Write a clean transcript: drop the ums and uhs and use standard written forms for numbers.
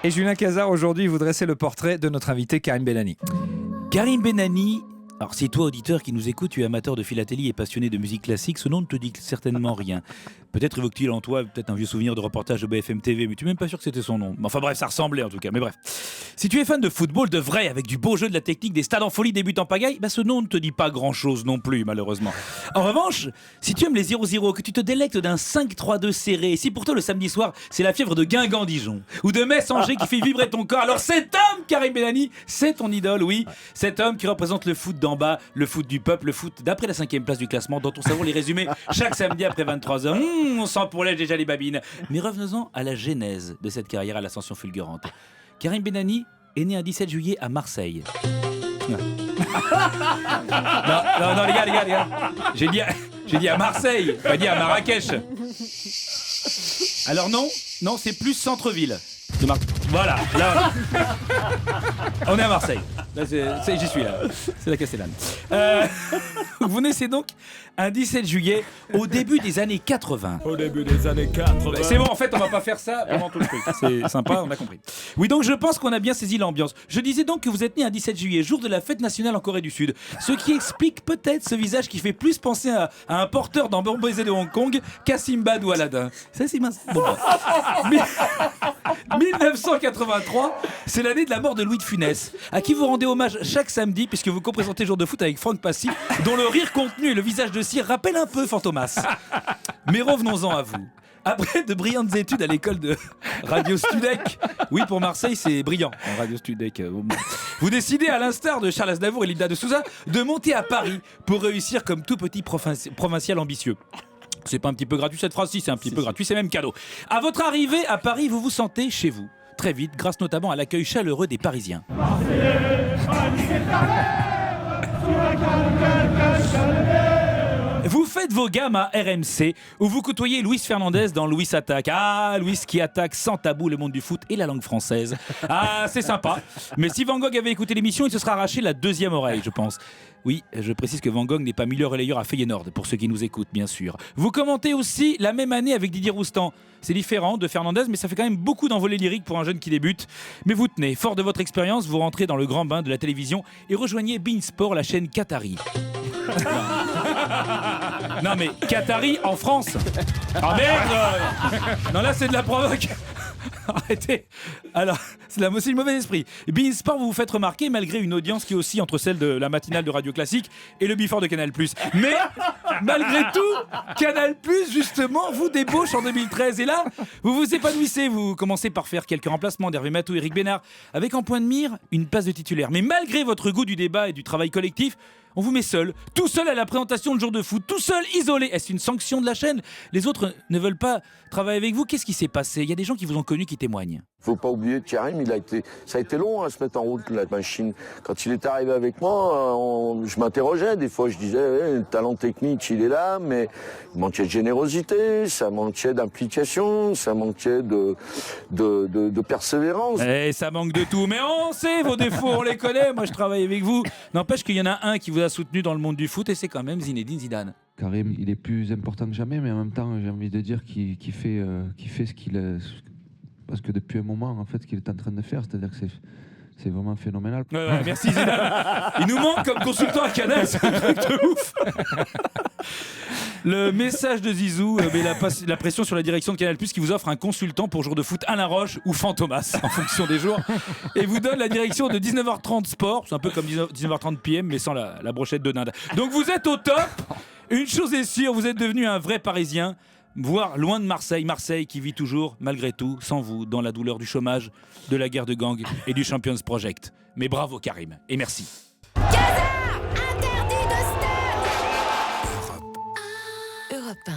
Et Julien Cazard, aujourd'hui, vous dressez le portrait de notre invité Karim Benani. Karim Benani, alors si toi auditeur qui nous écoute, tu es amateur de philatélie et passionné de musique classique, ce nom ne te dit certainement rien. Peut-être évoque-t-il en toi peut-être un vieux souvenir de reportage de BFM TV, mais tu n'es même pas sûr que c'était son nom. Enfin bref, ça ressemblait en tout cas, mais bref. Si tu es fan de football de vrai, avec du beau jeu, de la technique, des stades en folie, des buts en pagaille, ce nom ne te dit pas grand-chose non plus, malheureusement. En revanche, si tu aimes les 0-0, que tu te délectes d'un 5-3-2 serré, et si pour toi le samedi soir, c'est la fièvre de Guingamp-Dijon, ou de Metz-Angers qui fait vibrer ton corps, alors cet homme, Karim Benani, c'est ton idole, oui. Cet homme qui représente le foot d'en bas, le foot du peuple, le foot d'après la 5e place du classement, dont on savoure les résumés chaque samedi après 23h. On sent pour l'âge déjà les babines. Mais revenons-en à la genèse de cette carrière à l'ascension fulgurante. Karim Benani est né un 17 juillet à Marseille. Non, les gars. J'ai dit à Marseille, pas dit à Marrakech. Alors non, c'est plus centre-ville. Voilà, là, on est à Marseille. Là, j'y suis là. C'est la Castellane. Vous naissez donc un 17 juillet au début des années 80. Au début des années 80. C'est bon, en fait, on va pas faire ça pendant tout le truc. C'est sympa, on a compris. Oui, donc je pense qu'on a bien saisi l'ambiance. Je disais donc que vous êtes né un 17 juillet, jour de la fête nationale en Corée du Sud. Ce qui explique peut-être ce visage qui fait plus penser à un porteur dans Bon Baiser de Hong Kong qu'à Simbad ou Aladdin. Ça, c'est mince. Bon, 1983, c'est l'année de la mort de Louis de Funès, à qui vous rendez hommage chaque samedi puisque vous co-présentez Jour de foot avec Franck Passy, dont le rire contenu et le visage de cire rappellent un peu Fantomas. Mais revenons-en à vous. Après de brillantes études à l'école de Radio Studec, oui pour Marseille c'est brillant, Radio Studec, vous décidez à l'instar de Charles Aznavour et Linda de Souza de monter à Paris pour réussir comme tout petit provincial ambitieux. C'est pas un petit peu gratuit cette phrase, si c'est un petit peu gratuit, c'est même cadeau. À votre arrivée à Paris, vous vous sentez chez vous. Très vite, grâce notamment à l'accueil chaleureux des Parisiens. Vous faites vos gammes à RMC, où vous côtoyez Luis Fernandez dans Luis Attaque. Ah, Luis qui attaque sans tabou le monde du foot et la langue française. Ah, c'est sympa. Mais si Van Gogh avait écouté l'émission, il se serait arraché la deuxième oreille, je pense. Oui, je précise que Van Gogh n'est pas milieu relayeur à Feyenoord, pour ceux qui nous écoutent, bien sûr. Vous commentez aussi la même année avec Didier Roustan. C'est différent de Fernandez, mais ça fait quand même beaucoup d'envolées lyriques pour un jeune qui débute. Mais vous tenez, fort de votre expérience, vous rentrez dans le grand bain de la télévision et rejoignez beIN Sport, la chaîne Qatari. Non mais Qatari en France. Ah merde. Non là c'est de la provoque. Arrêtez. Alors, c'est le mauvais esprit. beIN Sport, vous vous faites remarquer malgré une audience qui oscille entre celle de la matinale de Radio Classique et le Before de Canal+. Mais, malgré tout, Canal+, justement, vous débauche en 2013. Et là, vous vous épanouissez. Vous commencez par faire quelques remplacements d'Hervé Matou et Eric Bénard, avec en point de mire une place de titulaire. Mais malgré votre goût du débat et du travail collectif, on vous met seul, tout seul à la présentation de Jour de foot, tout seul, isolé. Est-ce une sanction de la chaîne ? Les autres ne veulent pas travailler avec vous. Qu'est-ce qui s'est passé ? Il y a des gens qui vous ont connu qui témoignent. Faut pas oublier que Karim, ça a été long à se mettre en route, la machine. Quand il est arrivé avec moi, je m'interrogeais. Des fois, je disais, le talent technique, il est là, mais il manquait de générosité, ça manquait d'implication, ça manquait de persévérance. Et ça manque de tout. Mais on sait vos défauts, on les connaît. Moi, je travaille avec vous. N'empêche qu'il y en a un qui vous a soutenu dans le monde du foot, et c'est quand même Zinedine Zidane. Karim, il est plus important que jamais, mais en même temps, j'ai envie de dire qu'il fait ce qu'il a. Parce que depuis un moment, en fait, ce qu'il est en train de faire, c'est-à-dire que c'est vraiment phénoménal. Ouais, merci Zidane. Il nous manque comme consultant à Canal, c'est un truc de ouf. Le message de Zizou met la pression sur la direction de Canal+, qui vous offre un consultant pour Jour de foot Alain Roche ou Fantomas, en fonction des jours, et vous donne la direction de 19h30 Sport, c'est un peu comme 19h30 PM, mais sans la brochette de dinde. Donc vous êtes au top. Une chose est sûre, vous êtes devenu un vrai Parisien, voire loin de Marseille. Marseille qui vit toujours, malgré tout, sans vous, dans la douleur du chômage, de la guerre de gang et du Champions Project. Mais bravo Karim, et merci. Cazard, interdit de stade. Europe 1.